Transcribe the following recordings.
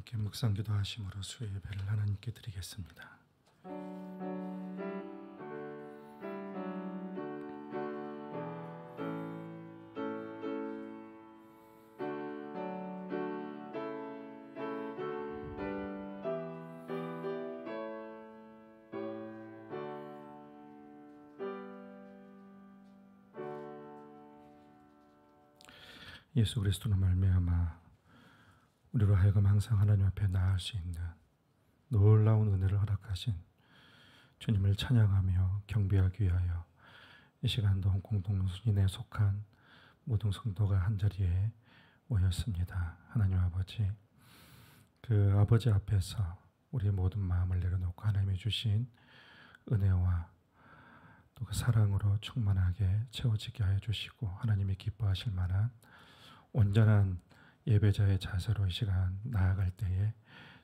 함께 묵상 기도하심으로 수요 예배를 하나님께 드리겠습니다. 예수 그리스도로 말미암아 우리로 하여금 항상 하나님 앞에 나아갈 수 있는 놀라운 은혜를 허락하신 주님을 찬양하며 경배하기 위하여 이 시간도 공동순인에 속한 모든 성도가 한자리에 모였습니다. 하나님 아버지, 그 아버지 앞에서 우리의 모든 마음을 내려놓고 하나님이 주신 은혜와 또 그 사랑으로 충만하게 채워지게 하여 주시고 하나님이 기뻐하실 만한 온전한 예배자의 자세로 이 시간 나아갈 때에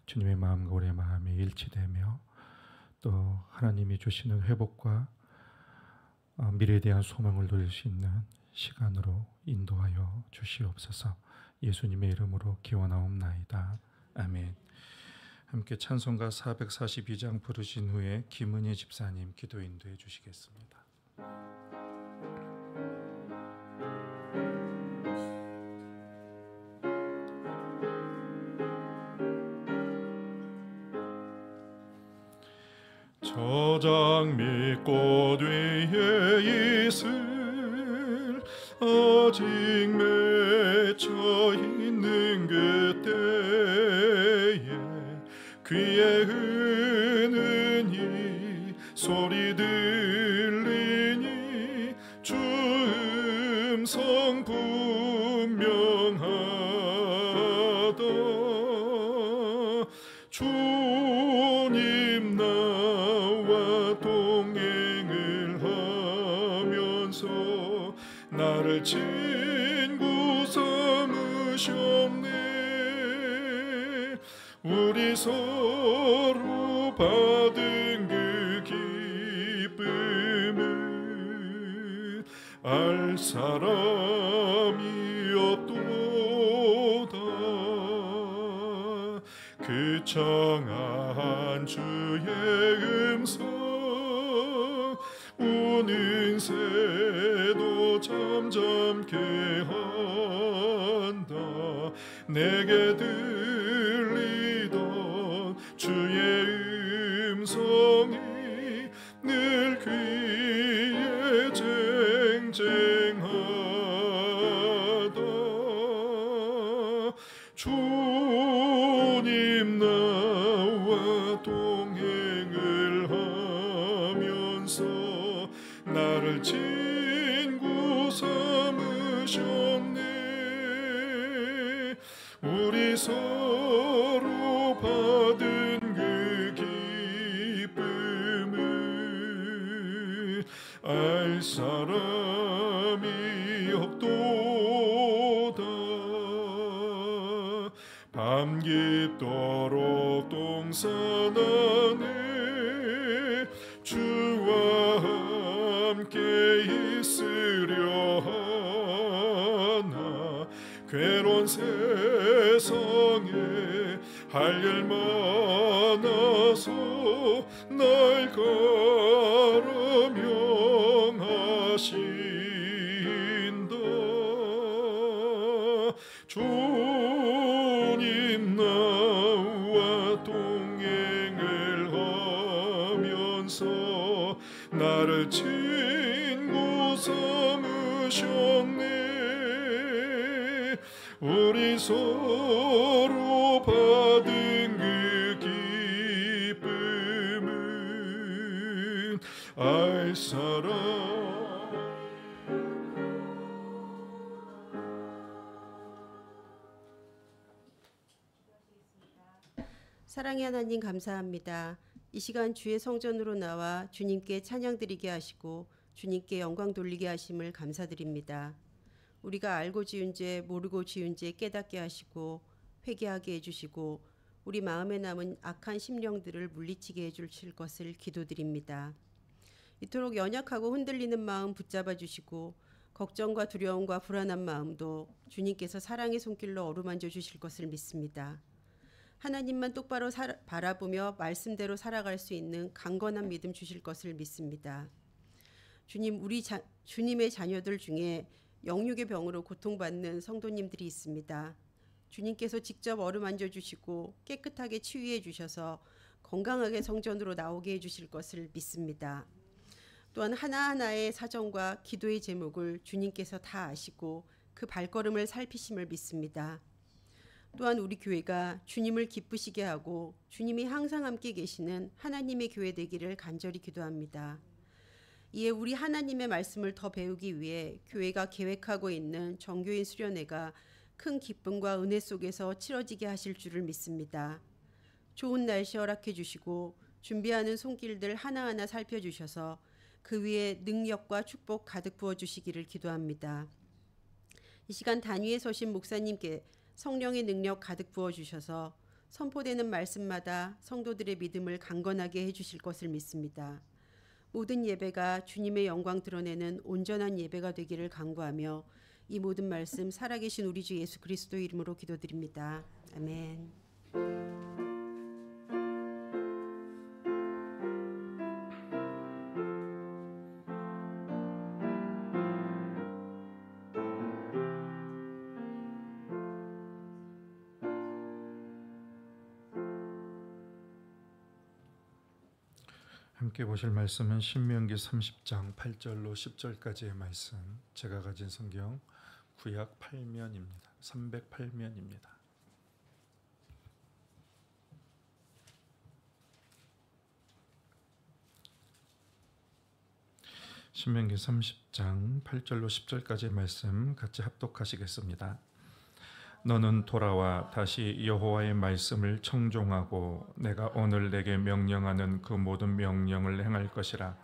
주님의 마음과 우리의 마음이 일치되며 또 하나님이 주시는 회복과 미래에 대한 소망을 누릴 수 있는 시간으로 인도하여 주시옵소서. 예수님의 이름으로 기원하옵나이다. 아멘. 함께 찬송가 442장 부르신 후에 김은희 집사님 기도 인도해 주시겠습니다. 저장밑 위에 있을 아직 맺혀 있는 그때에 귀에 흐느니 소리 들리니 주 음성 분명하다. 주님 나와 동행을 하면서 나를 친구 삼으셨네. 우리 서로 받은 그 기쁨을 알 사람이 없도다. 그 청한 주의 음성 우는 새도 잠잠케 한다. 내게 들리던 주의 음성이 늘 귀에 쟁쟁하다. 주님 나와 동행을 하면서 나를 친구 삼으셨네. 우리 서로 받은 그 기쁨을 알 사람이 없도다. 밤 깊도록 동산 안에 주와 함께 있으려 하나. 괴로운 세상에 할 일 많아서 날 가라 명하신다. 주님 나와 동행을 하면서 나를 친구 삼으셨네. 우리 서로 받은 그 기쁨은 알 사람. 사랑의 하나님 감사합니다. 이 시간 주의 성전으로 나와 주님께 찬양 드리게 하시고 주님께 영광 돌리게 하심을 감사드립니다. 우리가 알고 지은 죄 모르고 지은 죄 깨닫게 하시고 회개하게 해주시고 우리 마음에 남은 악한 심령들을 물리치게 해주실 것을 기도드립니다. 이토록 연약하고 흔들리는 마음 붙잡아 주시고 걱정과 두려움과 불안한 마음도 주님께서 사랑의 손길로 어루만져 주실 것을 믿습니다. 하나님만 똑바로 바라보며 말씀대로 살아갈 수 있는 강건한 믿음 주실 것을 믿습니다. 주님, 주님의 자녀들 중에 영육의 병으로 고통받는 성도님들이 있습니다. 주님께서 직접 어루만져 주시고 깨끗하게 치유해 주셔서 건강하게 성전으로 나오게 해주실 것을 믿습니다. 또한 하나하나의 사정과 기도의 제목을 주님께서 다 아시고 그 발걸음을 살피심을 믿습니다. 또한 우리 교회가 주님을 기쁘시게 하고 주님이 항상 함께 계시는 하나님의 교회 되기를 간절히 기도합니다. 이에 우리 하나님의 말씀을 더 배우기 위해 교회가 계획하고 있는 정교인 수련회가 큰 기쁨과 은혜 속에서 치러지게 하실 줄을 믿습니다. 좋은 날씨 허락해 주시고 준비하는 손길들 하나하나 살펴주셔서 그 위에 능력과 축복 가득 부어주시기를 기도합니다. 이 시간 단위에 서신 목사님께 성령의 능력 가득 부어주셔서 선포되는 말씀마다 성도들의 믿음을 강건하게 해주실 것을 믿습니다. 모든 예배가 주님의 영광 드러내는 온전한 예배가 되기를 간구하며 이 모든 말씀 살아계신 우리 주 예수 그리스도 이름으로 기도드립니다. 아멘. 함께 보실 말씀은 신명기 30장 8절로 10절까지의 말씀. 제가 가진 성경 구약 8면입니다. 308면입니다. 신명기 30장 8절로 10절까지의 말씀 같이 합독하시겠습니다. 너는 돌아와 다시 여호와의 말씀을 청종하고 내가 오늘 내게 명령하는 그 모든 명령을 행할 것이라.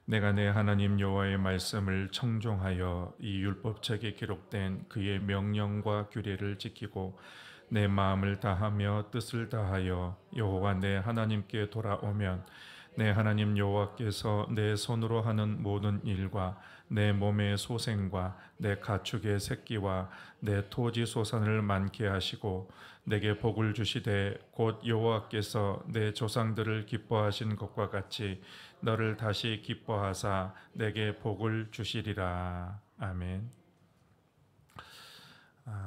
내가 내 하나님 여호와의 말씀을 청종하여 이 율법책에 기록된 그의 명령과 규례를 지키고 내 마음을 다하며 뜻을 다하여 여호와 내 하나님께 돌아오면 내 하나님 여호와께서 내 손으로 하는 모든 일과 내 몸의 소생과 내 가축의 새끼와 내 토지 소산을 많게 하시고 내게 복을 주시되 곧 여호와께서 내 조상들을 기뻐하신 것과 같이 너를 다시 기뻐하사 내게 복을 주시리라. 아멘.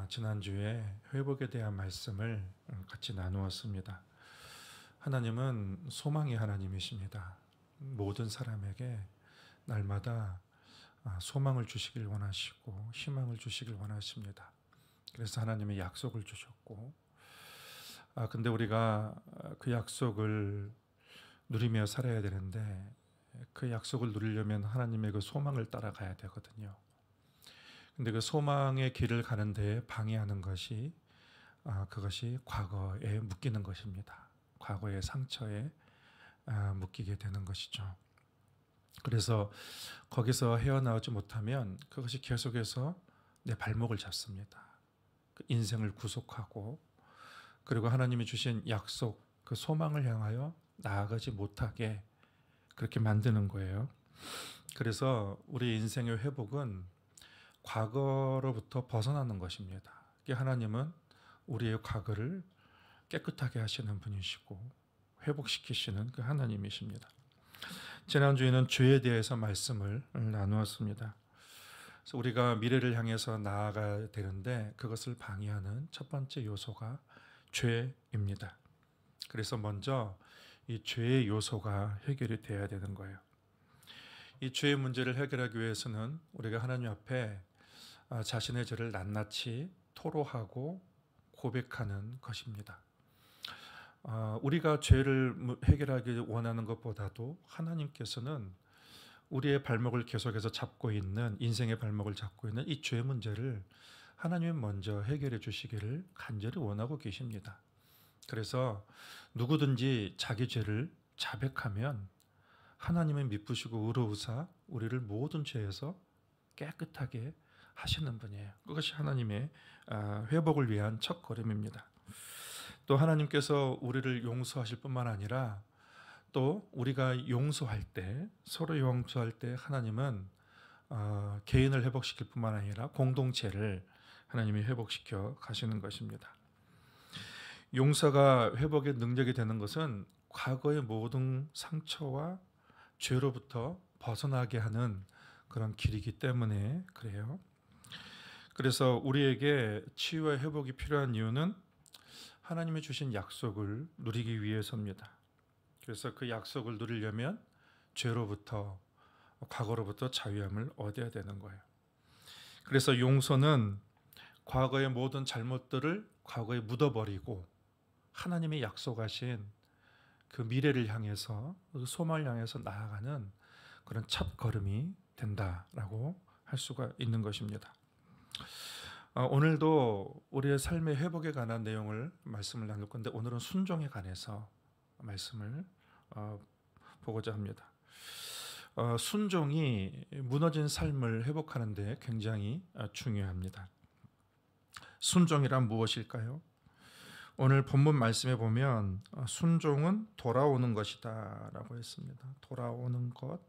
지난주에 회복에 대한 말씀을 같이 나누었습니다. 하나님은 소망의 하나님이십니다. 모든 사람에게 날마다 소망을 주시길 원하시고 희망을 주시길 원하십니다. 그래서 하나님의 약속을 주셨고, 근데 우리가 그 약속을 누리며 살아야 되는데 그 약속을 누리려면 하나님의 그 소망을 따라가야 되거든요. 근데 그 소망의 길을 가는 데에 방해하는 것이 그것이 과거에 묶이는 것입니다. 과거의 상처에 묶이게 되는 것이죠. 그래서 거기서 헤어나오지 못하면 그것이 계속해서 내 발목을 잡습니다. 그 인생을 구속하고 그리고 하나님이 주신 약속, 그 소망을 향하여 나아가지 못하게 그렇게 만드는 거예요. 그래서 우리 인생의 회복은 과거로부터 벗어나는 것입니다. 하나님은 우리의 과거를 깨끗하게 하시는 분이시고 회복시키시는 그 하나님이십니다. 지난주에는 죄에 대해서 말씀을 나누었습니다. 그래서 우리가 미래를 향해서 나아가야 되는데 그것을 방해하는 첫 번째 요소가 죄입니다. 그래서 먼저 이 죄의 요소가 해결이 돼야 되는 거예요. 이 죄의 문제를 해결하기 위해서는 우리가 하나님 앞에 자신의 죄를 낱낱이 토로하고 고백하는 것입니다. 우리가 죄를 해결하기 원하는 것보다도 하나님께서는 우리의 발목을 계속해서 잡고 있는, 인생의 발목을 잡고 있는 이 죄 문제를 하나님이 먼저 해결해 주시기를 간절히 원하고 계십니다. 그래서 누구든지 자기 죄를 자백하면 하나님은 미쁘시고 의로우사 우리를 모든 죄에서 깨끗하게 하시는 분이에요. 그것이 하나님의 회복을 위한 첫 걸음입니다. 또 하나님께서 우리를 용서하실 뿐만 아니라 또 우리가 용서할 때, 서로 용서할 때 하나님은 개인을 회복시킬 뿐만 아니라 공동체를 하나님이 회복시켜 가시는 것입니다. 용서가 회복의 능력이 되는 것은 과거의 모든 상처와 죄로부터 벗어나게 하는 그런 길이기 때문에 그래요. 그래서 우리에게 치유와 회복이 필요한 이유는 하나님이 주신 약속을 누리기 위해서입니다. 그래서 그 약속을 누리려면 죄로부터, 과거로부터 자유함을 얻어야 되는 거예요. 그래서 용서는 과거의 모든 잘못들을 과거에 묻어버리고 하나님이 약속하신 그 미래를 향해서, 그 소망을 향해서 나아가는 그런 첫 걸음이 된다라고 할 수가 있는 것입니다. 오늘도 우리의 삶의 회복에 관한 내용을 말씀을 나눌 건데, 오늘은 순종에 관해서 말씀을 보고자 합니다. 순종이 무너진 삶을 회복하는 데 굉장히 중요합니다. 순종이란 무엇일까요? 오늘 본문 말씀에 보면 순종은 돌아오는 것이다 라고 했습니다. 돌아오는 것.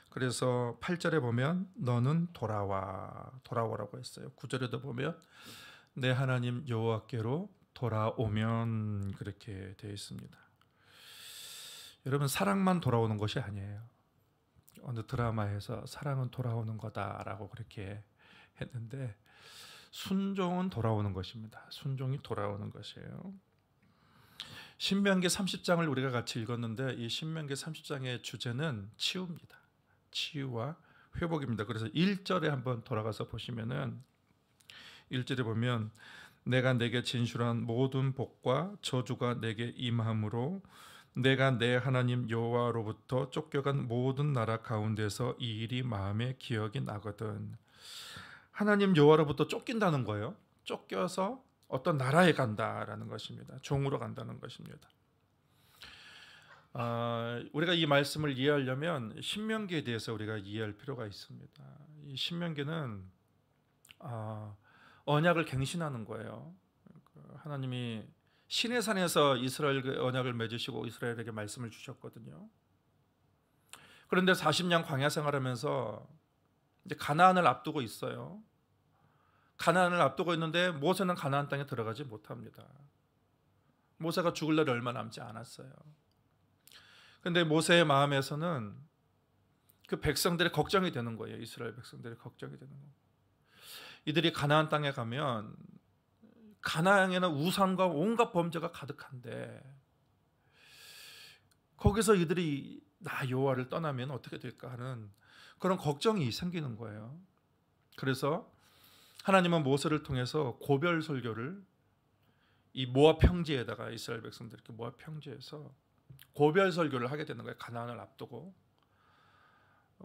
그래서 8절에 보면 너는 돌아와라고 했어요. 9절에도 보면 내 하나님 여호와께로 돌아오면, 그렇게 되어 있습니다. 여러분, 사랑만 돌아오는 것이 아니에요. 어느 드라마에서 사랑은 돌아오는 거다라고 그렇게 했는데, 순종은 돌아오는 것입니다. 순종이 돌아오는 것이에요. 신명기 30장을 우리가 같이 읽었는데, 이 신명기 30장의 주제는 치유입니다. 치유와 회복입니다. 그래서 1절에 한번 돌아가서 보시면은 1절에 보면 내가 내게 진술한 모든 복과 저주가 내게 임함으로 내가 내 하나님 여호와로부터 쫓겨간 모든 나라 가운데서 이 일이 마음에 기억이 나거든. 하나님 여호와로부터 쫓긴다는 거예요. 쫓겨서 어떤 나라에 간다라는 것입니다. 종으로 간다는 것입니다. 우리가 이 말씀을 이해하려면 신명기에 대해서 우리가 이해할 필요가 있습니다. 이 신명기는 언약을 갱신하는 거예요. 하나님이 시내산에서 이스라엘과 언약을 맺으시고 이스라엘에게 말씀을 주셨거든요. 그런데 40년 광야 생활하면서 이제 가나안을 앞두고 있어요. 가나안을 앞두고 있는데 모세는 가나안 땅에 들어가지 못합니다. 모세가 죽을 날이 얼마 남지 않았어요. 그런데 모세의 마음에서는 그 백성들의 걱정이 되는 거예요. 이스라엘 백성들의 걱정이 되는 거예요. 이들이 가나안 땅에 가면 가나안에는 우상과 온갖 범죄가 가득한데 거기서 이들이 나 여호와를 떠나면 어떻게 될까 하는 그런 걱정이 생기는 거예요. 그래서 하나님은 모세를 통해서 고별 설교를 이 모압 평지에다가 이스라엘 백성들에게 모압 평지에서 고별 설교를 하게 되는 거예요. 가나안을 앞두고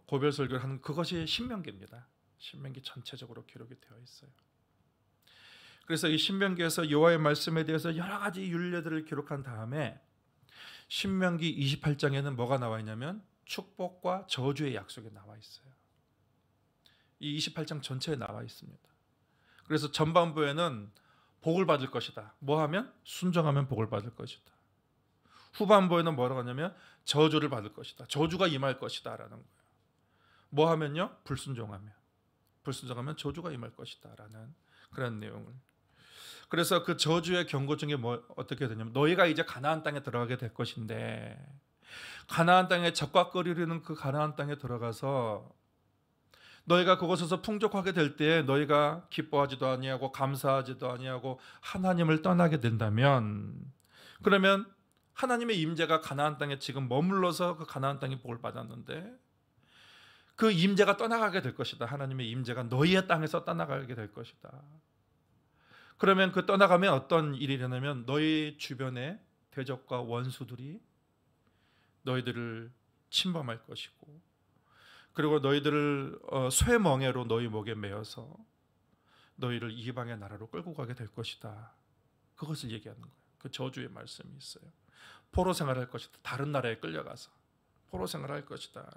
고별 설교를 하는 그것이 신명기입니다. 신명기 전체적으로 기록이 되어 있어요. 그래서 이 신명기에서 여호와의 말씀에 대해서 여러 가지 율례들을 기록한 다음에 신명기 28장에는 뭐가 나와 있냐면 축복과 저주의 약속이 나와 있어요. 이 28장 전체에 나와 있습니다. 그래서 전반부에는 복을 받을 것이다. 뭐 하면? 순종하면 복을 받을 것이다. 후반부에는 뭐라고 하냐면 저주를 받을 것이다. 저주가 임할 것이다 라는 거예요. 뭐 하면요? 불순종하면 저주가 임할 것이다 라는 그런 내용을. 그래서 그 저주의 경고 중에 어떻게 되냐면 너희가 이제 가나안 땅에 들어가게 될 것인데 가나안 땅에 적과 끓이는 그 가나안 땅에 들어가서 너희가 그곳에서 풍족하게 될 때 너희가 기뻐하지도 아니하고 감사하지도 아니하고 하나님을 떠나게 된다면, 그러면 하나님의 임재가 가나안 땅에 지금 머물러서 그 가나안 땅에 복을 받았는데 그 임재가 떠나가게 될 것이다. 하나님의 임재가 너희의 땅에서 떠나가게 될 것이다. 그러면 그 떠나가면 어떤 일이 일어나면 너희 주변에 대적과 원수들이 너희들을 침범할 것이고, 그리고 너희들을 쇠멍에로 너희 목에 매어서 너희를 이방의 나라로 끌고 가게 될 것이다. 그것을 얘기하는 거예요. 그 저주의 말씀이 있어요. 포로 생활할 것이다. 다른 나라에 끌려가서 포로 생활할 것이다.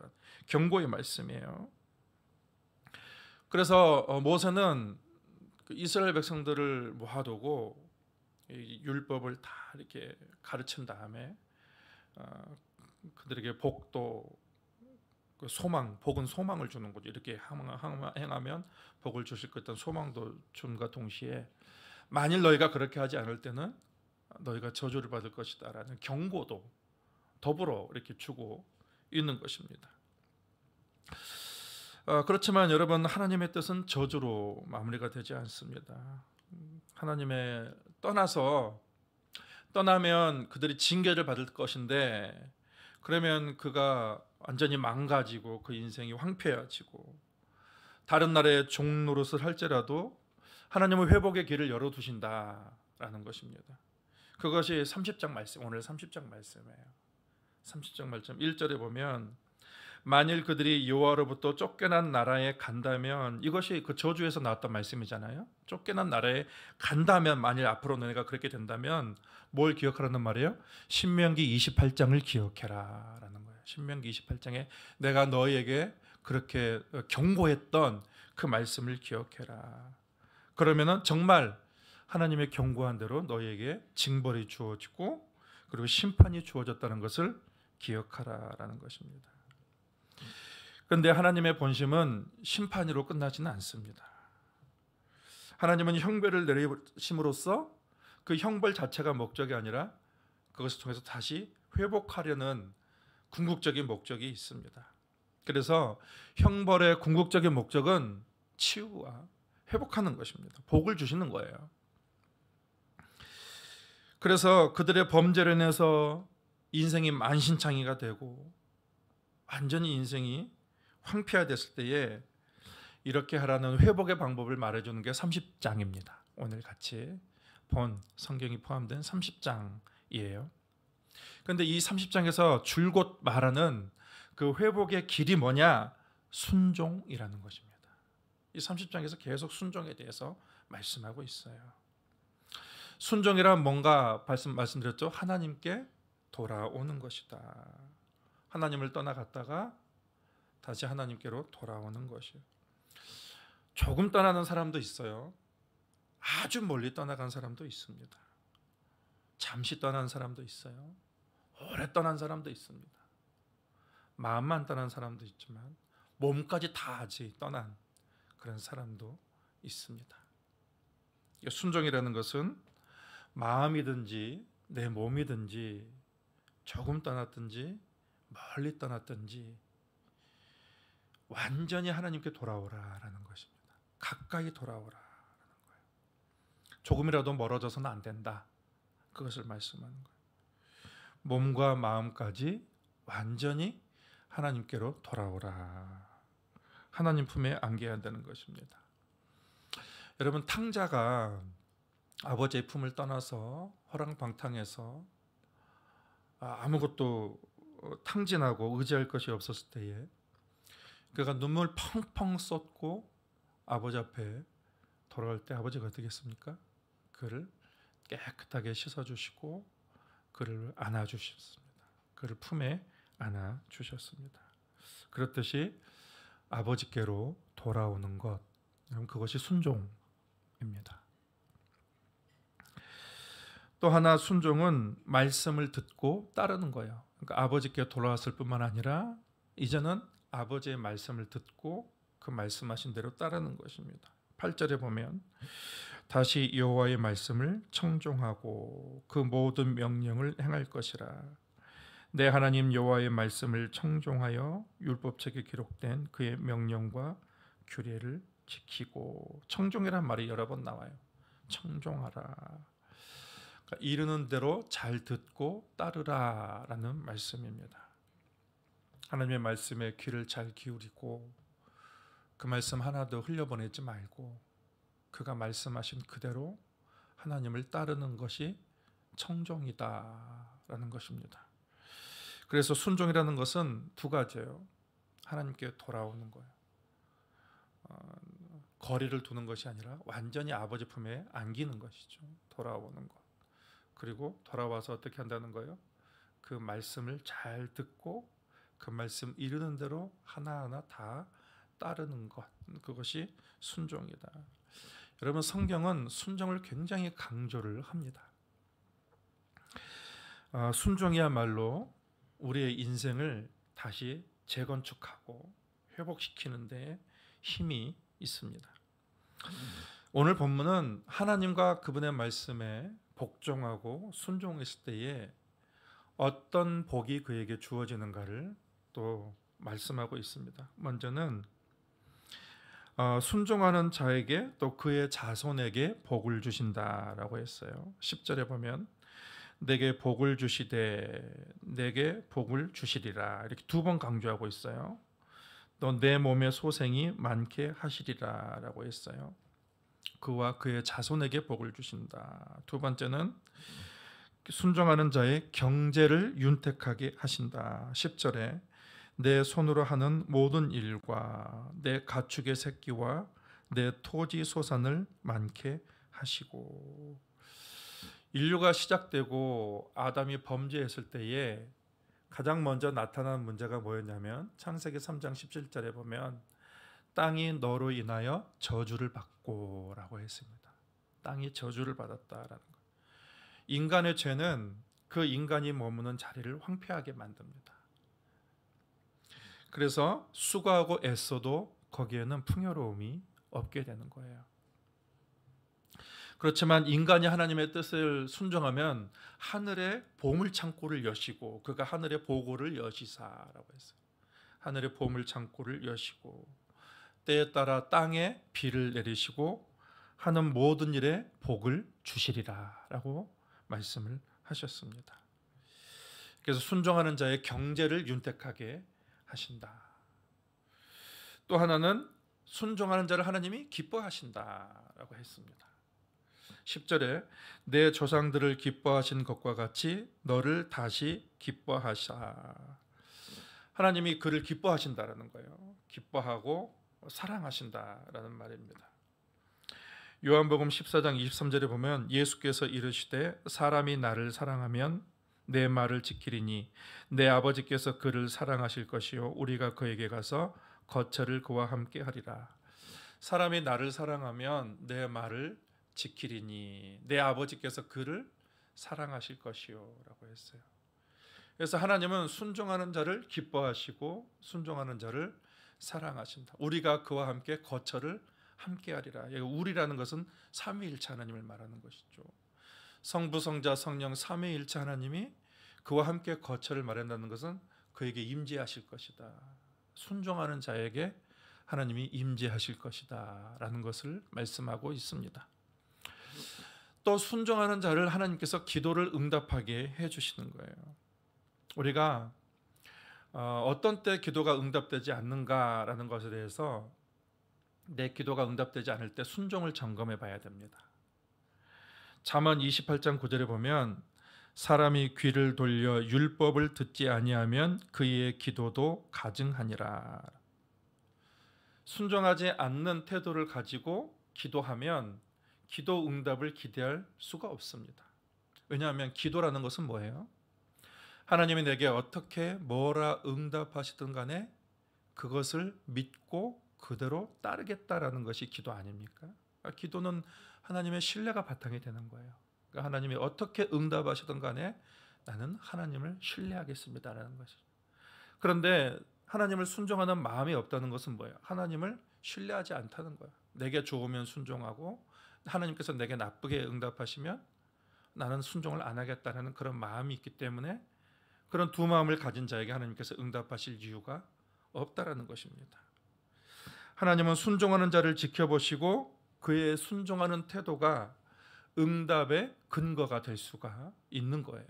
경고의 말씀이에요. 그래서 모세는 이스라엘 백성들을 모아두고 율법을 다 이렇게 가르친 다음에 그들에게 복도 그 소망, 복은 소망을 주는 거죠. 이렇게 행하면 복을 주실 것 같은 소망도 줌과 동시에 만일 너희가 그렇게 하지 않을 때는 너희가 저주를 받을 것이다 라는 경고도 더불어 이렇게 주고 있는 것입니다. 그렇지만 여러분, 하나님의 뜻은 저주로 마무리가 되지 않습니다. 하나님의 떠나면 그들이 징계를 받을 것인데, 그러면 그가 완전히 망가지고 그 인생이 황폐해지고 다른 나라의 종노릇을 할지라도 하나님은 회복의 길을 열어두신다라는 것입니다. 그것이 30장 말씀, 오늘 30장 말씀이에요. 30장 말씀 1절에 보면, 만일 그들이 여호와로부터 쫓겨난 나라에 간다면, 이것이 그 저주에서 나왔던 말씀이잖아요. 쫓겨난 나라에 간다면, 만일 앞으로 너네가 그렇게 된다면 뭘 기억하라는 말이에요? 신명기 28장을 기억해라 라는 거예요. 신명기 28장에 내가 너희에게 그렇게 경고했던 그 말씀을 기억해라. 그러면은 정말 하나님의 경고한 대로 너희에게 징벌이 주어지고 그리고 심판이 주어졌다는 것을 기억하라라는 것입니다. 그런데 하나님의 본심은 심판으로 끝나지는 않습니다. 하나님은 형벌을 내리심으로써 그 형벌 자체가 목적이 아니라 그것을 통해서 다시 회복하려는 궁극적인 목적이 있습니다. 그래서 형벌의 궁극적인 목적은 치유와 회복하는 것입니다. 복을 주시는 거예요. 그래서 그들의 범죄로 인해서 인생이 만신창이가 되고 완전히 인생이 황폐화됐을 때에 이렇게 하라는 회복의 방법을 말해주는 게 30장입니다. 오늘 같이 본 성경이 포함된 30장이에요. 그런데 이 30장에서 줄곧 말하는 그 회복의 길이 뭐냐? 순종이라는 것입니다. 이 30장에서 계속 순종에 대해서 말씀하고 있어요. 순종이란 뭔가 말씀드렸죠. 하나님께 돌아오는 것이다. 하나님을 떠나갔다가 다시 하나님께로 돌아오는 것이에요. 조금 떠나는 사람도 있어요. 아주 멀리 떠나간 사람도 있습니다. 잠시 떠난 사람도 있어요. 오래 떠난 사람도 있습니다. 마음만 떠난 사람도 있지만 몸까지 다 아직 떠난 그런 사람도 있습니다. 순종이라는 것은 마음이든지 내 몸이든지 조금 떠났든지 멀리 떠났든지 완전히 하나님께 돌아오라라는 것입니다. 가까이 돌아오라라는 거예요. 조금이라도 멀어져서는 안 된다. 그것을 말씀하는 거예요. 몸과 마음까지 완전히 하나님께로 돌아오라. 하나님 품에 안겨야 한다는 것입니다. 여러분, 탕자가 아버지의 품을 떠나서 허랑방탕해서 아무것도 탕진하고 의지할 것이 없었을 때에 그가 눈물 펑펑 쏟고 아버지 앞에 돌아올 때 아버지가 어떻게 했습니까? 그를 깨끗하게 씻어주시고 그를 안아주셨습니다. 그를 품에 안아주셨습니다. 그렇듯이 아버지께로 돌아오는 것, 그것이 순종입니다. 또 하나 순종은 말씀을 듣고 따르는 거예요. 그러니까 아버지께 돌아왔을 뿐만 아니라 이제는 아버지의 말씀을 듣고 그 말씀하신 대로 따르는 것입니다. 8절에 보면 다시 여호와의 말씀을 청종하고 그 모든 명령을 행할 것이라. 내 하나님 여호와의 말씀을 청종하여 율법책에 기록된 그의 명령과 규례를 지키고, 청종이란 말이 여러 번 나와요. 청종하라. 그러니까 이르는 대로 잘 듣고 따르라라는 말씀입니다. 하나님의 말씀에 귀를 잘 기울이고 그 말씀 하나도 흘려보내지 말고 그가 말씀하신 그대로 하나님을 따르는 것이 청종이다라는 것입니다. 그래서 순종이라는 것은 두 가지예요. 하나님께 돌아오는 거예요. 거리를 두는 것이 아니라 완전히 아버지 품에 안기는 것이죠. 돌아오는 것. 그리고 돌아와서 어떻게 한다는 거예요? 그 말씀을 잘 듣고 그 말씀 이르는 대로 하나하나 다 따르는 것. 그것이 순종이다. 여러분, 성경은 순종을 굉장히 강조를 합니다. 순종이야말로 우리의 인생을 다시 재건축하고 회복시키는 데 힘이 있습니다. 오늘 본문은 하나님과 그분의 말씀에 복종하고 순종했을 때에 어떤 복이 그에게 주어지는가를 또 말씀하고 있습니다. 먼저는 순종하는 자에게 또 그의 자손에게 복을 주신다라고 했어요. 10절에 보면 내게 복을 주시되 내게 복을 주시리라 이렇게 두 번 강조하고 있어요. 또 내 몸의 소생이 많게 하시리라 라고 했어요. 그와 그의 자손에게 복을 주신다. 두 번째는 순종하는 자의 경제를 윤택하게 하신다. 10절에 내 손으로 하는 모든 일과 내 가축의 새끼와 내 토지 소산을 많게 하시고, 인류가 시작되고 아담이 범죄했을 때에 가장 먼저 나타난 문제가 뭐였냐면 창세기 3장 17절에 보면 땅이 너로 인하여 저주를 받고 라고 했습니다. 땅이 저주를 받았다라는 것. 인간의 죄는 그 인간이 머무는 자리를 황폐하게 만듭니다. 그래서 수고하고 애써도 거기에는 풍요로움이 없게 되는 거예요. 그렇지만 인간이 하나님의 뜻을 순종하면 하늘의 보물 창고를 여시고 그가 하늘의 보고를 여시사라고 했어요. 하늘의 보물 창고를 여시고 때에 따라 땅에 비를 내리시고 하는 모든 일에 복을 주시리라라고 말씀을 하셨습니다. 그래서 순종하는 자의 경제를 윤택하게 하신다. 또 하나는 순종하는 자를 하나님이 기뻐하신다라고 했습니다. 10절에 내 조상들을 기뻐하신 것과 같이 너를 다시 기뻐하사. 하나님이 그를 기뻐하신다라는 거예요. 기뻐하고 사랑하신다라는 말입니다. 요한복음 14장 23절에 보면 예수께서 이르시되 사람이 나를 사랑하면 내 말을 지키리니 내 아버지께서 그를 사랑하실 것이요 우리가 그에게 가서 거처를 그와 함께 하리라. 사람이 나를 사랑하면 내 말을 지키리니 내 아버지께서 그를 사랑하실 것이요 라고 했어요. 그래서 하나님은 순종하는 자를 기뻐하시고 순종하는 자를 사랑하신다. 우리가 그와 함께 거처를 함께 하리라. 우리라는 것은 삼위일체 하나님을 말하는 것이죠. 성부, 성자, 성령 삼위일체 하나님이 그와 함께 거처를 마련한다는 것은 그에게 임재하실 것이다. 순종하는 자에게 하나님이 임재하실 것이다 라는 것을 말씀하고 있습니다. 또 순종하는 자를 하나님께서 기도를 응답하게 해주시는 거예요. 우리가 어떤 때 기도가 응답되지 않는가라는 것에 대해서 내 기도가 응답되지 않을 때 순종을 점검해 봐야 됩니다. 잠언 28장 9절에 보면 사람이 귀를 돌려 율법을 듣지 아니하면 그의 기도도 가증하니라. 순종하지 않는 태도를 가지고 기도하면 기도 응답을 기대할 수가 없습니다. 왜냐하면 기도라는 것은 뭐예요? 하나님이 내게 어떻게 뭐라 응답하시든 간에 그것을 믿고 그대로 따르겠다라는 것이 기도 아닙니까? 기도는 하나님의 신뢰가 바탕이 되는 거예요. 그러니까 하나님이 어떻게 응답하시든 간에 나는 하나님을 신뢰하겠습니다라는 것이죠. 그런데 하나님을 순종하는 마음이 없다는 것은 뭐예요? 하나님을 신뢰하지 않다는 거예요. 내게 좋으면 순종하고 하나님께서 내게 나쁘게 응답하시면 나는 순종을 안 하겠다는 그런 마음이 있기 때문에 그런 두 마음을 가진 자에게 하나님께서 응답하실 이유가 없다라는 것입니다. 하나님은 순종하는 자를 지켜보시고 그의 순종하는 태도가 응답의 근거가 될 수가 있는 거예요.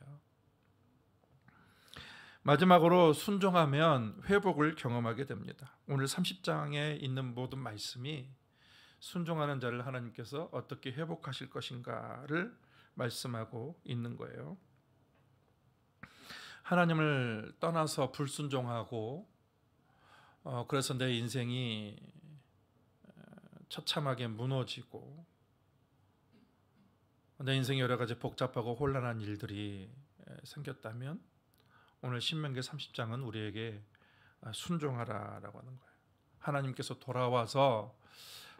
마지막으로 순종하면 회복을 경험하게 됩니다. 오늘 30장에 있는 모든 말씀이 순종하는 자를 하나님께서 어떻게 회복하실 것인가를 말씀하고 있는 거예요. 하나님을 떠나서 불순종하고 그래서 내 인생이 처참하게 무너지고 내 인생에 여러 가지 복잡하고 혼란한 일들이 생겼다면 오늘 신명기 30장은 우리에게 순종하라라고 하는 거예요. 하나님께서 돌아와서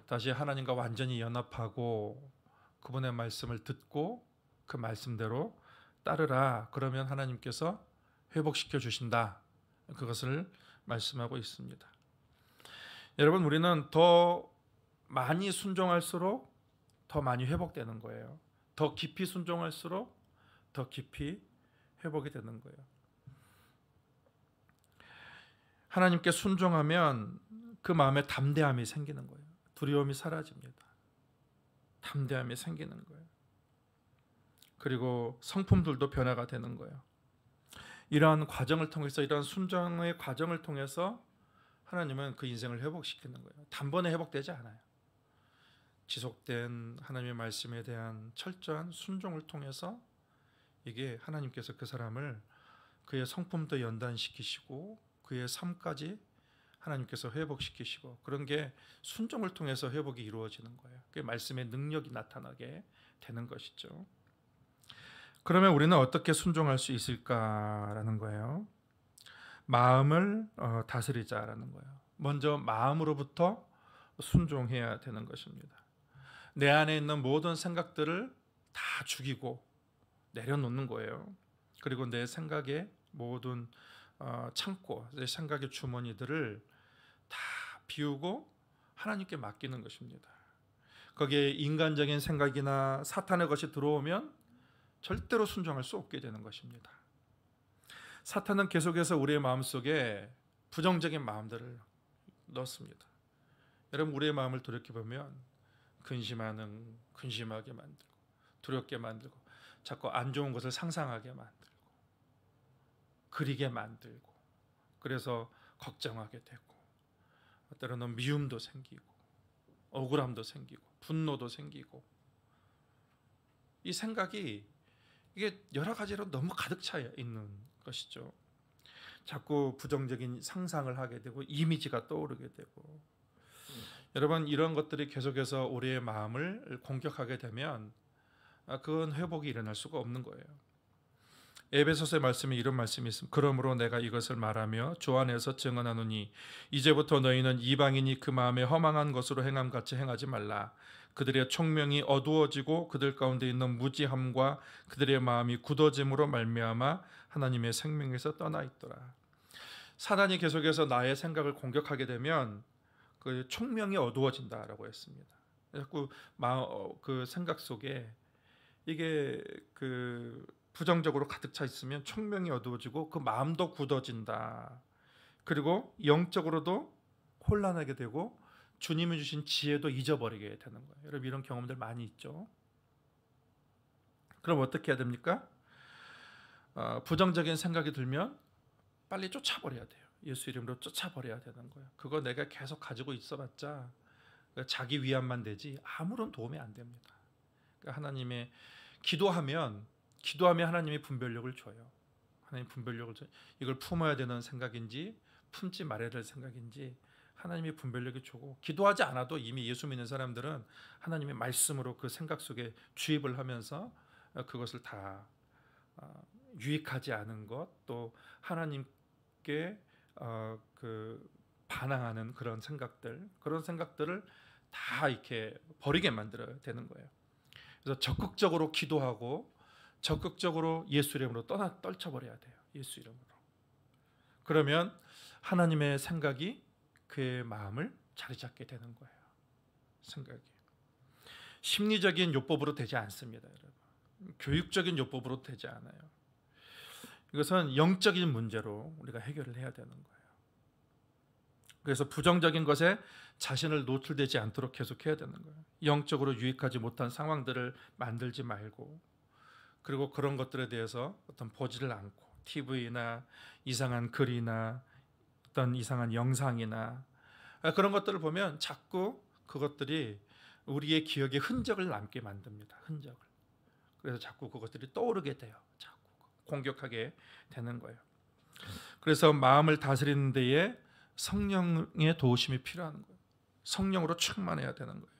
다시 하나님과 완전히 연합하고 그분의 말씀을 듣고 그 말씀대로 따르라. 그러면 하나님께서 회복시켜 주신다. 그것을 말씀하고 있습니다. 여러분, 우리는 더 많이 순종할수록 더 많이 회복되는 거예요. 더 깊이 순종할수록 더 깊이 회복이 되는 거예요. 하나님께 순종하면 그 마음에 담대함이 생기는 거예요. 두려움이 사라집니다. 담대함이 생기는 거예요. 그리고 성품들도 변화가 되는 거예요. 이러한 과정을 통해서, 이러한 순종의 과정을 통해서 하나님은 그 인생을 회복시키는 거예요. 단번에 회복되지 않아요. 지속된 하나님의 말씀에 대한 철저한 순종을 통해서 이게 하나님께서 그 사람을 그의 성품도 연단시키시고 그의 삶까지 하나님께서 회복시키시고, 그런 게 순종을 통해서 회복이 이루어지는 거예요. 그게 말씀의 능력이 나타나게 되는 것이죠. 그러면 우리는 어떻게 순종할 수 있을까라는 거예요. 마음을 다스리자라는 거예요. 먼저 마음으로부터 순종해야 되는 것입니다. 내 안에 있는 모든 생각들을 다 죽이고 내려놓는 거예요. 그리고 내 생각의 모든 창고, 내 생각의 주머니들을 다 비우고 하나님께 맡기는 것입니다. 거기에 인간적인 생각이나 사탄의 것이 들어오면 절대로 순종할 수 없게 되는 것입니다. 사탄은 계속해서 우리의 마음속에 부정적인 마음들을 넣습니다. 여러분, 우리의 마음을 돌이켜보면 근심하게 만들고, 두렵게 만들고, 자꾸 안 좋은 것을 상상하게 만들고, 그리게 만들고, 그래서 걱정하게 되고, 때로는 미움도 생기고, 억울함도 생기고, 분노도 생기고, 이 생각이 이게 여러 가지로 너무 가득 차 있는 것이죠. 자꾸 부정적인 상상을 하게 되고 이미지가 떠오르게 되고, 여러분, 이런 것들이 계속해서 우리의 마음을 공격하게 되면 그건 회복이 일어날 수가 없는 거예요. 에베소서의 말씀에 이런 말씀이 있습니다. 그러므로 내가 이것을 말하며 주 안에서 증언하노니 이제부터 너희는 이방인이 그 마음에 허망한 것으로 행함같이 행하지 말라. 그들의 총명이 어두워지고 그들 가운데 있는 무지함과 그들의 마음이 굳어짐으로 말미암아 하나님의 생명에서 떠나 있더라. 사단이 계속해서 나의 생각을 공격하게 되면 그 총명이 어두워진다라고 했습니다. 자꾸 그 생각 속에 이게 그 부정적으로 가득 차 있으면 총명이 어두워지고 그 마음도 굳어진다. 그리고 영적으로도 혼란하게 되고 주님이 주신 지혜도 잊어버리게 되는 거예요. 여러분, 이런 경험들 많이 있죠. 그럼 어떻게 해야 됩니까? 부정적인 생각이 들면 빨리 쫓아버려야 돼요. 예수 이름으로 쫓아버려야 되는 거예요. 그거 내가 계속 가지고 있어봤자 자기 위안만 되지 아무런 도움이 안 됩니다. 그러니까 하나님의 기도하면 하나님이 분별력을 줘요. 하나님 분별력을 줘요. 이걸 품어야 되는 생각인지 품지 말아야 될 생각인지 하나님이 분별력을 주고, 기도하지 않아도 이미 예수 믿는 사람들은 하나님의 말씀으로 그 생각 속에 주입을 하면서 그것을 다 유익하지 않은 것, 또 하나님께 그 반항하는 그런 생각들을 다 이렇게 버리게 만들어야 되는 거예요. 그래서 적극적으로 기도하고 적극적으로 예수 이름으로 떨쳐버려야 돼요. 예수 이름으로. 그러면 하나님의 생각이 그의 마음을 자리 잡게 되는 거예요. 생각이 심리적인 요법으로 되지 않습니다, 여러분. 교육적인 요법으로 되지 않아요. 이것은 영적인 문제로 우리가 해결을 해야 되는 거예요. 그래서 부정적인 것에 자신을 노출되지 않도록 계속해야 되는 거예요. 영적으로 유익하지 못한 상황들을 만들지 말고, 그리고 그런 것들에 대해서 어떤 보지를 않고, TV나 이상한 글이나 어떤 이상한 영상이나 그런 것들을 보면 자꾸 그것들이 우리의 기억에 흔적을 남게 만듭니다. 흔적을. 그래서 자꾸 그것들이 떠오르게 돼요. 자꾸 공격하게 되는 거예요. 그래서 마음을 다스리는 데에 성령의 도우심이 필요한 거예요. 성령으로 충만해야 되는 거예요.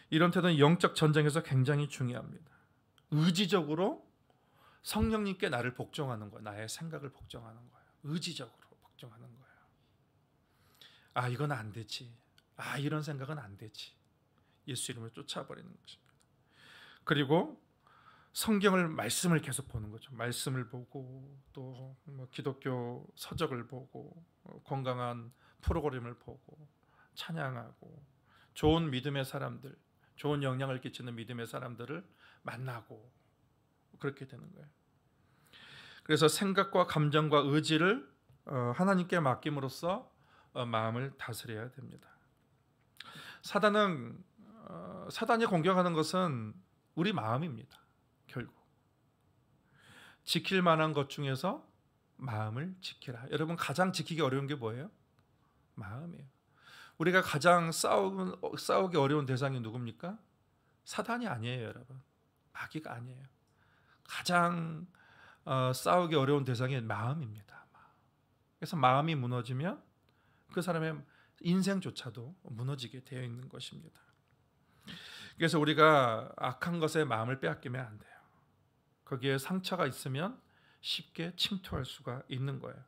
이런 태도는 영적 전쟁에서 굉장히 중요합니다. 의지적으로 성령님께 나를 복종하는 거예요. 나의 생각을 복종하는 거예요. 의지적으로 복종하는 거예요. 아, 이건 안 되지. 아, 이런 생각은 안 되지. 예수 이름으로 쫓아버리는 것입니다. 그리고 성경을, 말씀을 계속 보는 거죠. 말씀을 보고, 또 기독교 서적을 보고, 건강한 프로그램을 보고, 찬양하고, 좋은 믿음의 사람들, 좋은 영향을 끼치는 믿음의 사람들을 만나고 그렇게 되는 거예요. 그래서 생각과 감정과 의지를 하나님께 맡김으로써 마음을 다스려야 됩니다. 사단이 공격하는 것은 우리 마음입니다. 결국 지킬 만한 것 중에서 마음을 지키라. 여러분, 가장 지키기 어려운 게 뭐예요? 마음이에요. 우리가 가장 싸우기 어려운 대상이 누굽니까? 사단이 아니에요, 여러분. 마귀가 아니에요. 가장 싸우기 어려운 대상이 마음입니다. 그래서 마음이 무너지면 그 사람의 인생조차도 무너지게 되어 있는 것입니다. 그래서 우리가 악한 것에 마음을 빼앗기면 안 돼요. 거기에 상처가 있으면 쉽게 침투할 수가 있는 거예요.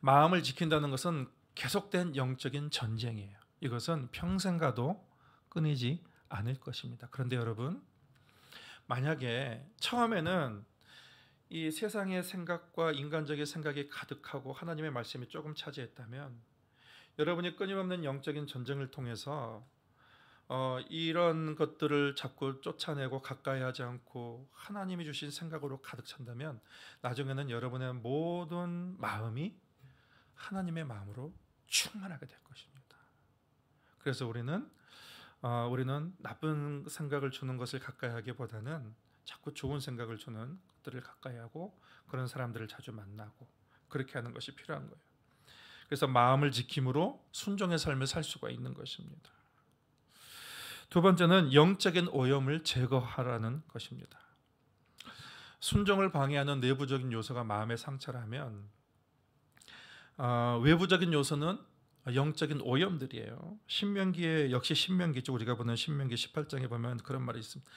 마음을 지킨다는 것은 계속된 영적인 전쟁이에요. 이것은 평생 가도 끊이지 않을 것입니다. 그런데 여러분, 만약에 처음에는 이 세상의 생각과 인간적인 생각이 가득하고 하나님의 말씀이 조금 차지했다면 여러분이 끊임없는 영적인 전쟁을 통해서 이런 것들을 자꾸 쫓아내고 가까이 하지 않고 하나님이 주신 생각으로 가득 찬다면 나중에는 여러분의 모든 마음이 하나님의 마음으로 충만하게 될 것입니다. 그래서 우리는 나쁜 생각을 주는 것을 가까이 하기보다는 자꾸 좋은 생각을 주는 것들을 가까이 하고 그런 사람들을 자주 만나고 그렇게 하는 것이 필요한 거예요. 그래서 마음을 지킴으로 순종의 삶을 살 수가 있는 것입니다. 두 번째는 영적인 오염을 제거하라는 것입니다. 순종을 방해하는 내부적인 요소가 마음의 상처라면 외부적인 요소는 영적인 오염들이에요. 신명기에 역시 신명기죠. 우리가 보는 신명기 18장에 보면 그런 말이 있습니다.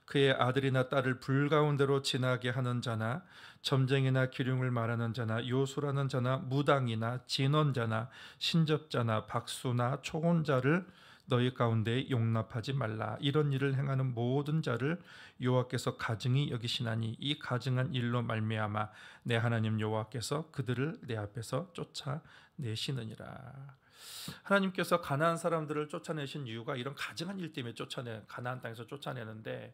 그의 아들이나 딸을 불 가운데로 지나게 하는 자나 점쟁이나 기륭을 말하는 자나 요술하는 자나 무당이나 진언자나 신접자나 박수나 초혼자를 너희 가운데 용납하지 말라. 이런 일을 행하는 모든 자를 여호와께서 가증히 여기시나니 이 가증한 일로 말미암아 내 하나님 여호와께서 그들을 내 앞에서 쫓아내시느니라. 하나님께서 가나안 사람들을 쫓아내신 이유가 이런 가증한 일 때문에 가나안 땅에서 쫓아내는데,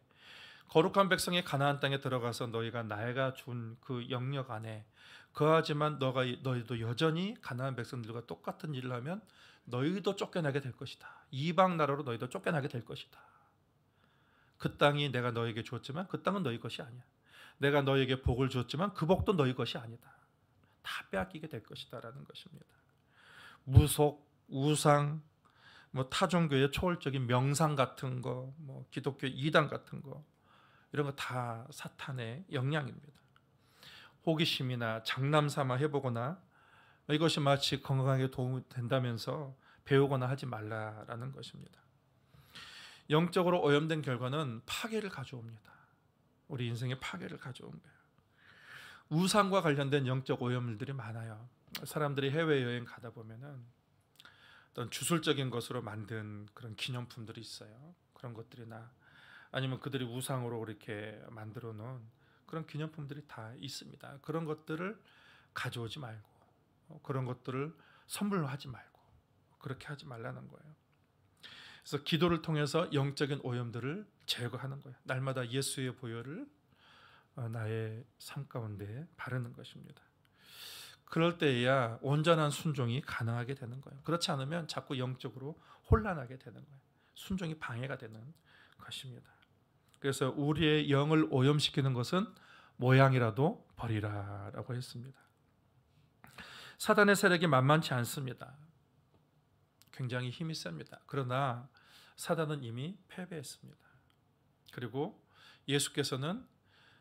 거룩한 백성이 가나안 땅에 들어가서 너희가 내가 준 그 영역 안에 거하지만 너희도 여전히 가나안 백성들과 똑같은 일을 하면 너희도 쫓겨나게 될 것이다. 이방 나라로 너희도 쫓겨나게 될 것이다. 그 땅이 내가 너에게 주었지만 그 땅은 너희 것이 아니야. 내가 너에게 복을 주었지만 그 복도 너희 것이 아니다. 다 빼앗기게 될 것이다 라는 것입니다. 무속, 우상, 타종교의 초월적인 명상 같은 거, 기독교 이단 같은 거, 이런 거 다 사탄의 영향입니다. 호기심이나 장남삼아 해보거나 이것이 마치 건강하게 도움이 된다면서 배우거나 하지 말라라는 것입니다. 영적으로 오염된 결과는 파괴를 가져옵니다. 우리 인생에 파괴를 가져온 거예요. 우상과 관련된 영적 오염물들이 많아요. 사람들이 해외여행 가다 보면은 어떤 주술적인 것으로 만든 그런 기념품들이 있어요. 그런 것들이나 아니면 그들이 우상으로 이렇게 만들어 놓은 그런 기념품들이 다 있습니다. 그런 것들을 가져오지 말고 그런 것들을 선물로 하지 말고 그렇게 하지 말라는 거예요. 그래서 기도를 통해서 영적인 오염들을 제거하는 거예요. 날마다 예수의 보혈을 나의 삶 가운데 바르는 것입니다. 그럴 때에야 온전한 순종이 가능하게 되는 거예요. 그렇지 않으면 자꾸 영적으로 혼란하게 되는 거예요. 순종이 방해가 되는 것입니다. 그래서 우리의 영을 오염시키는 것은 모양이라도 버리라라고 했습니다. 사단의 세력이 만만치 않습니다. 굉장히 힘이 셉니다. 그러나 사단은 이미 패배했습니다. 그리고 예수께서는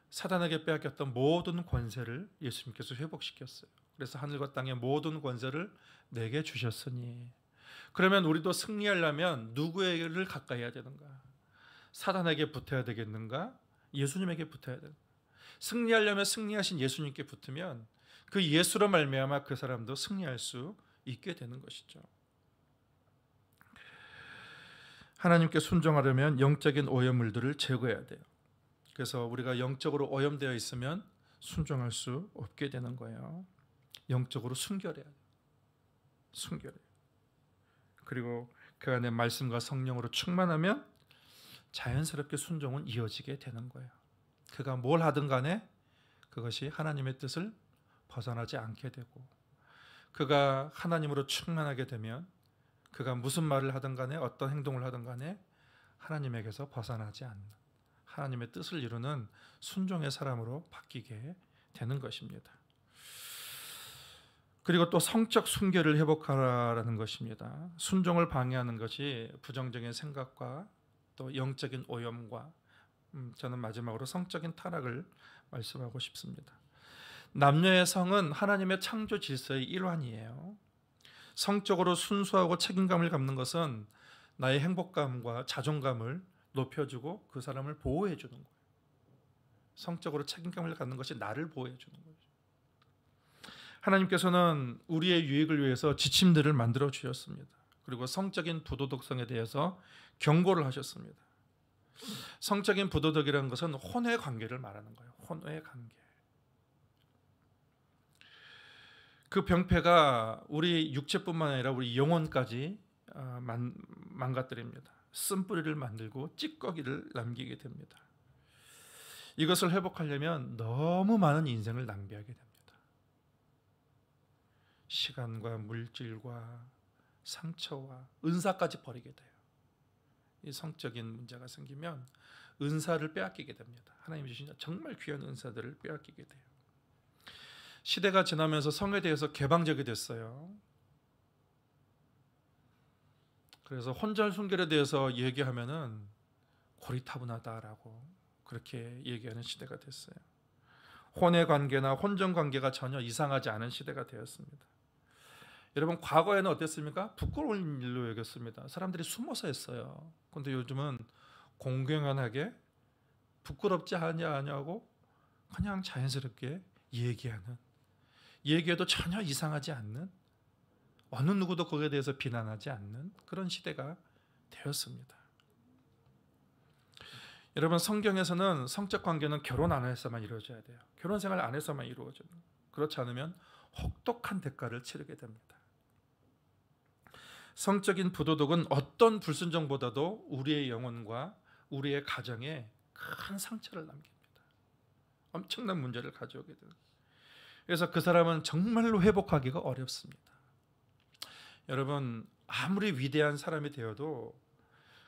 사단에게 빼앗겼던 모든 권세를 예수님께서 회복시켰어요. 그래서 하늘과 땅의 모든 권세를 내게 주셨으니, 그러면 우리도 승리하려면 누구에게를 가까이 해야 되는가? 사단에게 붙어야 되겠는가? 예수님에게 붙어야 되는가? 승리하려면 승리하신 예수님께 붙으면 그 예수로 말미암아 그 사람도 승리할 수 있게 되는 것이죠. 하나님께 순종하려면 영적인 오염물들을 제거해야 돼요. 그래서 우리가 영적으로 오염되어 있으면 순종할 수 없게 되는 거예요. 영적으로 순결해야 돼요. 순결해요. 그리고 그 안에 말씀과 성령으로 충만하면 자연스럽게 순종은 이어지게 되는 거예요. 그가 뭘 하든 간에 그것이 하나님의 뜻을 벗어나지 않게 되고, 그가 하나님으로 충만하게 되면 그가 무슨 말을 하든 간에 어떤 행동을 하든 간에 하나님에게서 벗어나지 않는 하나님의 뜻을 이루는 순종의 사람으로 바뀌게 되는 것입니다. 그리고 또 성적 순결을 회복하라는 것입니다. 순종을 방해하는 것이 부정적인 생각과 또 영적인 오염과 저는 마지막으로 성적인 타락을 말씀하고 싶습니다. 남녀의 성은 하나님의 창조 질서의 일환이에요. 성적으로 순수하고 책임감을 갖는 것은 나의 행복감과 자존감을 높여주고 그 사람을 보호해 주는 거예요. 성적으로 책임감을 갖는 것이 나를 보호해 주는 거죠. 하나님께서는 우리의 유익을 위해서 지침들을 만들어 주셨습니다. 그리고 성적인 부도덕성에 대해서 경고를 하셨습니다. 성적인 부도덕이라는 것은 혼의 관계를 말하는 거예요. 혼의 관계. 그 병폐가 우리 육체뿐만 아니라 우리 영혼까지 망가뜨립니다. 쓴뿌리를 만들고 찌꺼기를 남기게 됩니다. 이것을 회복하려면 너무 많은 인생을 낭비하게 됩니다. 시간과 물질과 상처와 은사까지 버리게 돼요. 이 성적인 문제가 생기면 은사를 빼앗기게 됩니다. 하나님 주신 정말 귀한 은사들을 빼앗기게 돼요. 시대가 지나면서 성에 대해서 개방적이 됐어요. 그래서 혼절 순결에 대해서 얘기하면은 고리타분하다라고 그렇게 얘기하는 시대가 됐어요. 혼의 관계나 혼전 관계가 전혀 이상하지 않은 시대가 되었습니다. 여러분, 과거에는 어땠습니까? 부끄러운 일로 여겼습니다. 사람들이 숨어서 했어요. 그런데 요즘은 공공연하게 부끄럽지 않냐고 그냥 자연스럽게 얘기하는, 얘기해도 전혀 이상하지 않는, 어느 누구도 거기에 대해서 비난하지 않는 그런 시대가 되었습니다. 여러분, 성경에서는 성적 관계는 결혼 안에서만 이루어져야 돼요. 결혼 생활 안에서만 이루어져요. 그렇지 않으면 혹독한 대가를 치르게 됩니다. 성적인 부도덕은 어떤 불순종보다도 우리의 영혼과 우리의 가정에 큰 상처를 남깁니다. 엄청난 문제를 가져오게 돼요. 그래서 그 사람은 정말로 회복하기가 어렵습니다. 여러분, 아무리 위대한 사람이 되어도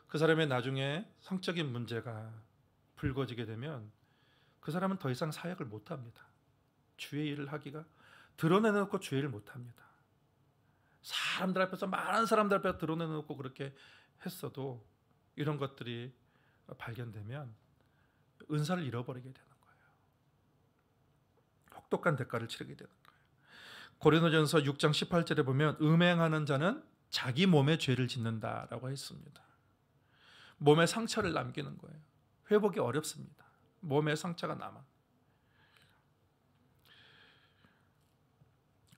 그 사람의 나중에 성적인 문제가 불거지게 되면 그 사람은 더 이상 사역을 못합니다. 주의 일을 하기가, 드러내놓고 주의 일을 못합니다. 사람들 앞에서, 많은 사람들 앞에서 드러내놓고 그렇게 했어도 이런 것들이 발견되면 은사를 잃어버리게 되는 거예요. 혹독한 대가를 치르게 되는 거예요. 고린도전서 6장 18절에 보면 음행하는 자는 자기 몸에 죄를 짓는다라고 했습니다. 몸에 상처를 남기는 거예요. 회복이 어렵습니다. 몸에 상처가 남아.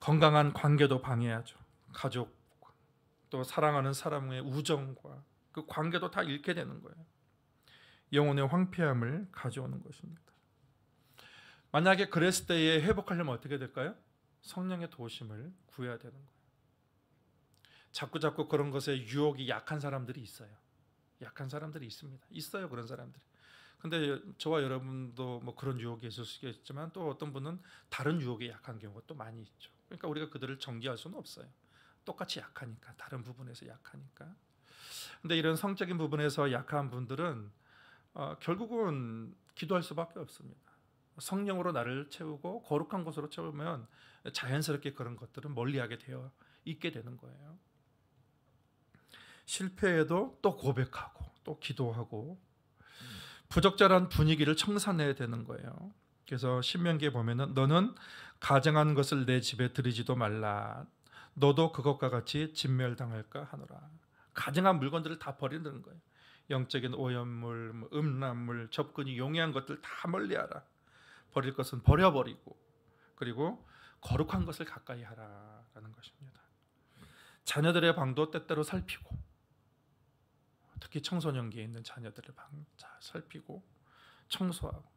건강한 관계도 방해하죠. 가족, 또 사랑하는 사람의 우정과 그 관계도 다 잃게 되는 거예요. 영혼의 황폐함을 가져오는 것입니다. 만약에 그랬을 때에 회복하려면 어떻게 될까요? 성령의 도우심을 구해야 되는 거예요. 자꾸 그런 것에 유혹이 약한 사람들이 있어요. 약한 사람들이 있습니다. 있어요, 그런 사람들이. 근데 저와 여러분도 뭐 그런 유혹이 있을 수 있겠지만 또 어떤 분은 다른 유혹에 약한 경우가 또 많이 있죠. 그러니까 우리가 그들을 정죄할 수는 없어요. 똑같이 약하니까, 다른 부분에서 약하니까. 근데 이런 성적인 부분에서 약한 분들은 결국은 기도할 수밖에 없습니다. 성령으로 나를 채우고 거룩한 것으로 채우면 자연스럽게 그런 것들은 멀리하게 되어 있게 되는 거예요. 실패해도 또 고백하고 또 기도하고 부적절한 분위기를 청산해야 되는 거예요. 그래서 신명기에 보면은 너는 가증한 것을 내 집에 들이지도 말라. 너도 그것과 같이 진멸당할까 하노라. 가증한 물건들을 다 버리는 거예요. 영적인 오염물, 음란물, 접근이 용이한 것들 다 멀리하라. 버릴 것은 버려버리고, 그리고 거룩한 것을 가까이 하라라는 것입니다. 자녀들의 방도 때때로 살피고, 특히 청소년기에 있는 자녀들의 방 잘 살피고 청소하고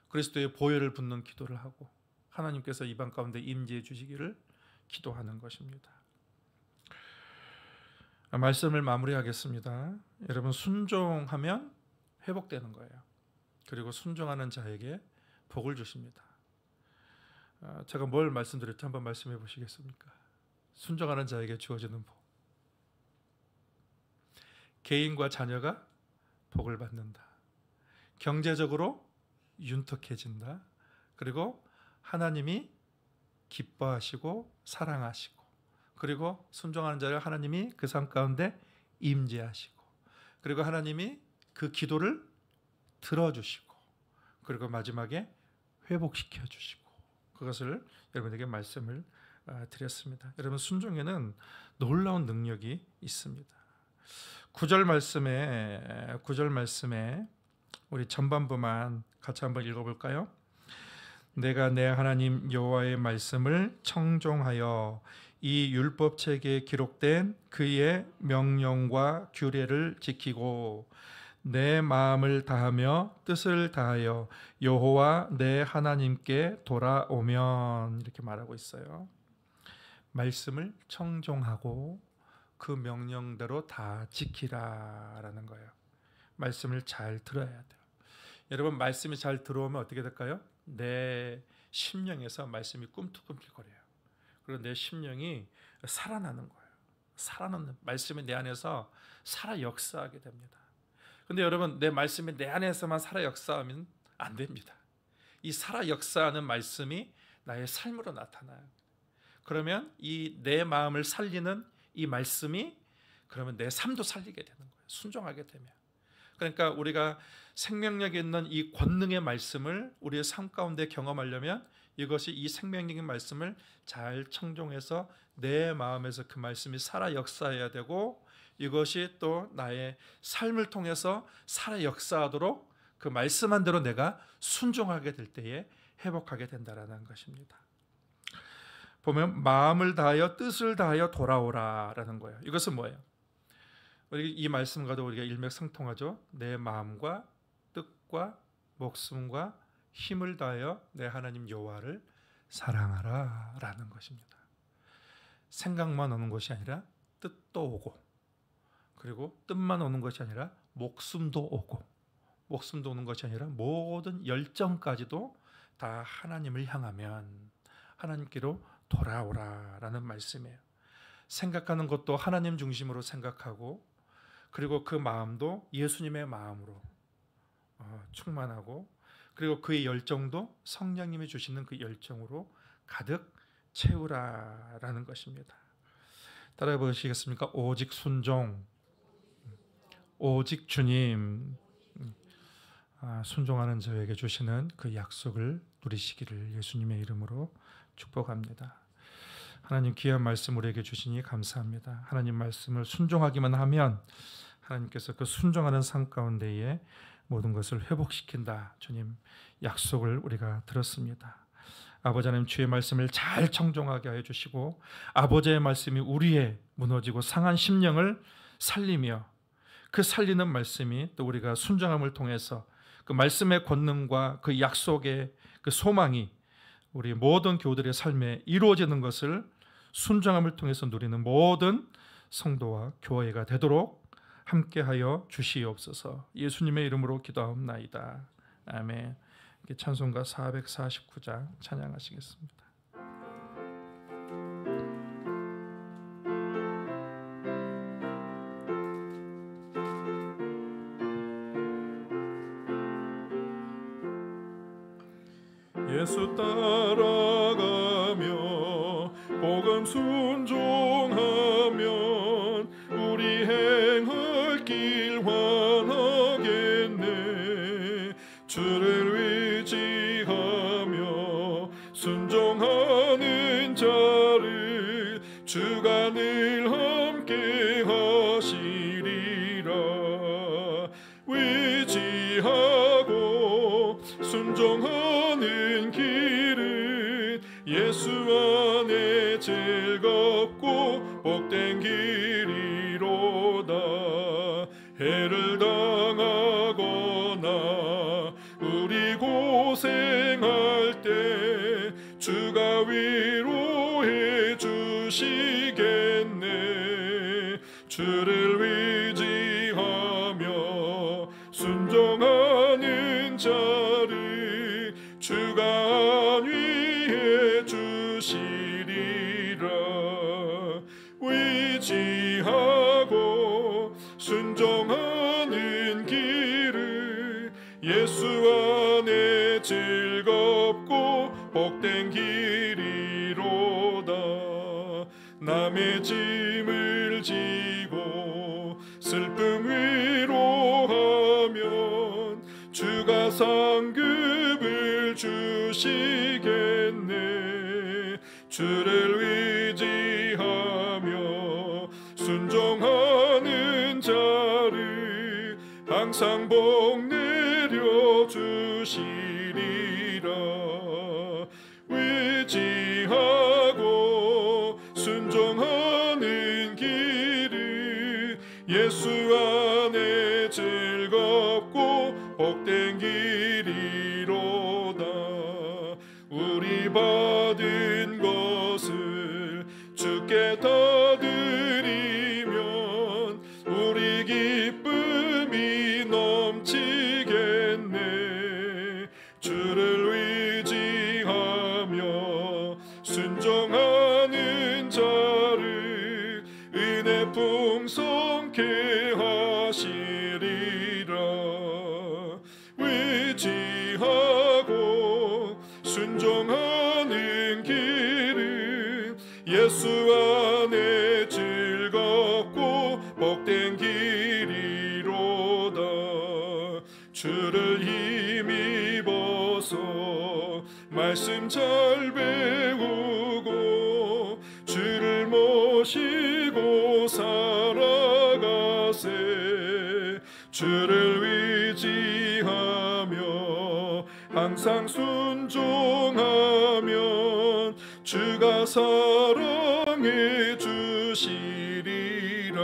그리스도의 보혈을 붓는 기도를 하고 하나님께서 이 방 가운데 임재해 주시기를 기도하는 것입니다. 말씀을 마무리하겠습니다. 여러분, 순종하면 회복되는 거예요. 그리고 순종하는 자에게 복을 주십니다. 제가 뭘 말씀드렸지 한번 말씀해 보시겠습니까? 순종하는 자에게 주어지는 복. 개인과 자녀가 복을 받는다. 경제적으로 윤택해진다. 그리고 하나님이 기뻐하시고 사랑하시고, 그리고 순종하는 자를 하나님이 그 삶 가운데 임재하시고, 그리고 하나님이 그 기도를 들어주시고, 그리고 마지막에 회복시켜 주시고, 그것을 여러분에게 말씀을 드렸습니다. 여러분, 순종에는 놀라운 능력이 있습니다. 9절 말씀에 우리 전반부만 같이 한번 읽어볼까요? 내가 내 하나님 여호와의 말씀을 청종하여 이 율법책에 기록된 그의 명령과 규례를 지키고 내 마음을 다하며 뜻을 다하여 여호와 내 하나님께 돌아오면, 이렇게 말하고 있어요. 말씀을 청종하고 그 명령대로 다 지키라라는 거예요. 말씀을 잘 들어야 돼요. 여러분, 말씀이 잘 들어오면 어떻게 될까요? 내 심령에서 말씀이 꿈틀꿈틀거려요. 그리고 내 심령이 살아나는 거예요. 살아나는 말씀이 내 안에서 살아 역사하게 됩니다. 근데 여러분, 내 말씀이 내 안에서만 살아 역사하면 안 됩니다. 이 살아 역사하는 말씀이 나의 삶으로 나타나요. 그러면 이 내 마음을 살리는 이 말씀이 그러면 내 삶도 살리게 되는 거예요. 순종하게 되면. 그러니까 우리가 생명력 있는 이 권능의 말씀을 우리의 삶 가운데 경험하려면 이것이 이 생명력의 말씀을 잘 청종해서 내 마음에서 그 말씀이 살아 역사해야 되고, 이것이 또 나의 삶을 통해서 살아 역사하도록 그 말씀한 대로 내가 순종하게 될 때에 회복하게 된다라는 것입니다. 보면 마음을 다하여 뜻을 다하여 돌아오라라는 거예요. 이것은 뭐예요? 우리 이 말씀과도 우리가 일맥상통하죠. 내 마음과 뜻과 목숨과 힘을 다하여 내 하나님 여호와를 사랑하라라는 것입니다. 생각만 오는 것이 아니라 뜻도 오고, 그리고 뜻만 오는 것이 아니라 목숨도 오고, 목숨도 오는 것이 아니라 모든 열정까지도 다 하나님을 향하면 하나님께로 돌아오라라는 말씀이에요. 생각하는 것도 하나님 중심으로 생각하고, 그리고 그 마음도 예수님의 마음으로 충만하고, 그리고 그의 열정도 성령님이 주시는 그 열정으로 가득 채우라라는 것입니다. 따라해 보시겠습니까? 오직 순종, 오직 주님. 순종하는 자에게 주시는 그 약속을 누리시기를 예수님의 이름으로 축복합니다. 하나님, 귀한 말씀 우리에게 주시니 감사합니다. 하나님 말씀을 순종하기만 하면 하나님께서 그 순종하는 삶 가운데에 모든 것을 회복시킨다, 주님 약속을 우리가 들었습니다. 아버지 하나님, 주의 말씀을 잘 청종하게 하여 주시고, 아버지의 말씀이 우리의 무너지고 상한 심령을 살리며, 그 살리는 말씀이 또 우리가 순종함을 통해서 그 말씀의 권능과 그 약속의 그 소망이 우리 모든 교우들의 삶에 이루어지는 것을 순종함을 통해서 누리는 모든 성도와 교회가 되도록 함께하여 주시옵소서. 예수님의 이름으로 기도하옵나이다. 아멘. 찬송가 449장 찬양하시겠습니다. 예수 따라가며 복음 순종하면 우리 행할 길 환하겠네. 주를 의지하며 순종하는 자를 주가 늘 함께 하시리라. 의지하고 순종하는 길은 예수 안에 즐겁고 복된 길이로다. 해를 당하거나 우리 고생할 때 주가 위로해 주시겠네. 주를 의지하며 순종하는 자를 주가 안위해 주시리라. 의지하고 순종하는 길을 예수 안에 즐겁고 복된 길이로다. 남의 짐을 지고 슬픔 위로하면 주가 상급을 주시겠네. 주를 의지하며 순종하는 자를 항상 복 내려 주시리라. 의지하고 순종하는 길을 예수 안에 즐겁고 복된 길이로다. 우리 받은 것을 주께 다 드리면 우리 기쁨이 넘치겠네. 주를 의지하며 순종하는 자를 은혜 풍성케 하시리라. 의지하고 순종하는 길은 예수 안에 즐겁고 복된 길이로다. 주를 힘입어서 말씀 잘 배우고 주를 모시고 살아가세. 주를 의지하며 항상 순종하면 주가 사랑해 주시리라.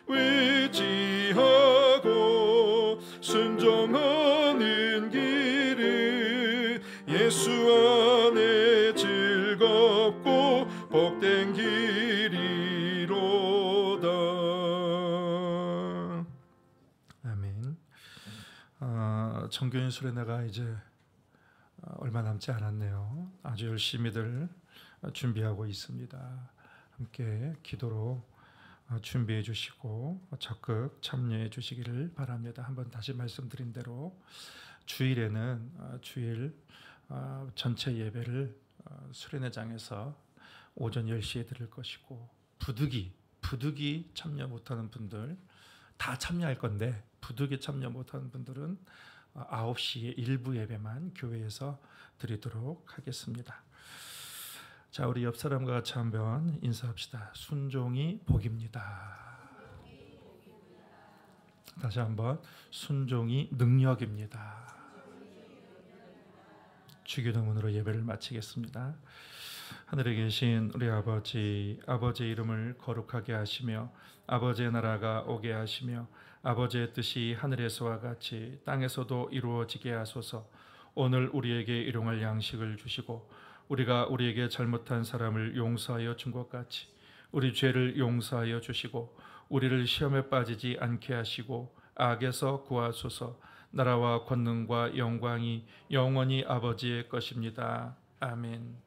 의지하고 순종하는 길을 예수 안에 즐겁고 복된 길이로다. 아멘. 정교인 수련회가 이제 얼마 남지 않았네요. 아주 열심히들 준비하고 있습니다. 함께 기도로 준비해 주시고 적극 참여해 주시기를 바랍니다. 한번 다시 말씀드린 대로 주일에는 주일 전체 예배를 수련회장에서 오전 10시에 드릴 것이고 부득이 참여 못하는 분들 다 참여할 건데 부득이 참여 못하는 분들은 9시에 일부 예배만 교회에서 드리도록 하겠습니다. 자, 우리 옆 사람과 같이 한번 인사합시다. 순종이 복입니다. 다시 한번 순종이 능력입니다. 주기도문으로 예배를 마치겠습니다. 하늘에 계신 우리 아버지, 아버지의 이름을 거룩하게 하시며 아버지의 나라가 오게 하시며 아버지의 뜻이 하늘에서와 같이 땅에서도 이루어지게 하소서. 오늘 우리에게 일용할 양식을 주시고 우리가 우리에게 잘못한 사람을 용서하여 준 것 같이 우리 죄를 용서하여 주시고 우리를 시험에 빠지지 않게 하시고 악에서 구하소서. 나라와 권능과 영광이 영원히 아버지의 것입니다. 아멘.